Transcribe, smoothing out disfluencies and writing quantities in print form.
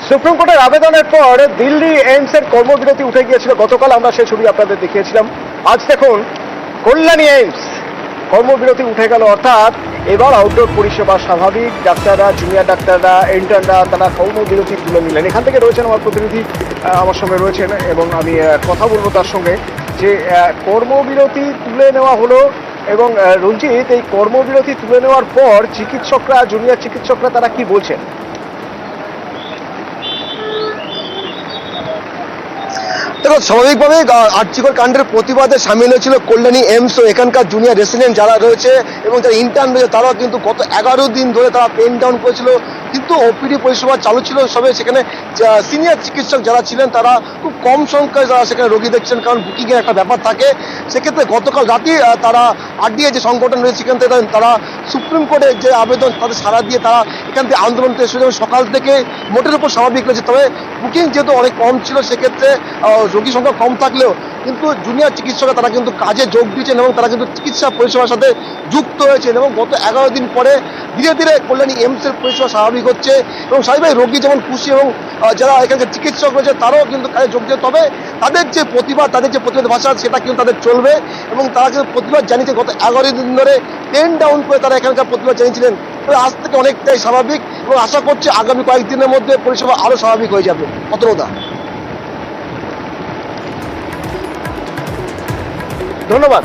Supreme কোর্টের আবেদনের পর দিল্লি এইমসের কর্মবিরতি উঠে গিয়েছিল গতকাল, আমরা সেই ছবি আপনাদের দেখিয়েছিলাম। আজ দেখুন কল্যাণী এইমস কর্মবিরতি উঠে গেল, অর্থাৎ এবার আউটডোর পরিষেবা স্বাভাবিক। ডাক্তাররা, জুনিয়র ডাক্তাররা, ইন্টার্নরা তারা কর্মবিরতি তুলে নিলেন। এখান থেকে রয়েছেন আমার প্রতিনিধি, আমার সঙ্গে রয়েছেন এবং আমি কথা বলবো তার সঙ্গে যে কর্মবিরতি তুলে নেওয়া হলো। এবং রঞ্জিত, এই কর্মবিরতি তুলে নেওয়ার পর চিকিৎসকরা, জুনিয়র চিকিৎসকরা তারা কি বলছেন? দেখো, স্বাভাবিকভাবে আর্চিকর কাণ্ডের প্রতিবাদে সামিল হয়েছিল কল্যাণী এইমস ও এখানকার জুনিয়র রেসিডেন্ট যারা রয়েছে এবং যারা ইন্টার্ন রয়েছে, তারাও কিন্তু গত 11 দিন ধরে তারা পেন ডাউন করেছিল। কিন্তু ওপিডি পরিষেবা চালু ছিল, সবে সেখানে সিনিয়র চিকিৎসক যারা ছিলেন তারা খুব কম সংখ্যায় যারা সেখানে রোগী দেখছেন, কারণ বুকিংয়ের একটা ব্যাপার থাকে। সেক্ষেত্রে গতকাল রাতেই তারা আরডিএ যে সংগঠন রয়েছে সেখান থেকে তারা সুপ্রিম কোর্টের যে আবেদন তাদের সাড়া দিয়ে তারা এখান থেকে আন্দোলন সকাল থেকে মোটের উপর স্বাভাবিক রয়েছে। তবে বুকিং যেহেতু অনেক কম ছিল, সেক্ষেত্রে রোগী সংখ্যা কম থাকলেও কিন্তু জুনিয়র চিকিৎসকরা তারা কিন্তু কাজে যোগ দিয়েছেন এবং তারা কিন্তু চিকিৎসা পরিষেবার সাথে যুক্ত হয়েছেন। এবং গত 11 দিন পরে ধীরে ধীরে কল্যাণী এইমসের পরিষেবা স্বাভাবিক হচ্ছে এবং স্বাভাবিক রোগী যেমন খুশি এবং যারা এখানকার চিকিৎসক রয়েছে তারাও কিন্তু কাজে যোগ দিয়ে। তবে তাদের যে প্রতিবাদ, তাদের যে প্রতিবাদ ভাষা সেটা কিন্তু তাদের চলবে এবং তারা কিন্তু প্রতিবাদ জানিয়েছে। গত 11 দিন ধরে পেন ডাউন করে তারা এখানকার প্রতিবাদ জানিয়েছিলেন। আজ থেকে অনেকটাই স্বাভাবিক এবং আশা করছি আগামী কয়েকদিনের মধ্যে পরিষেবা আরো স্বাভাবিক হয়ে যাবে। অতটা ধন্যবাদ।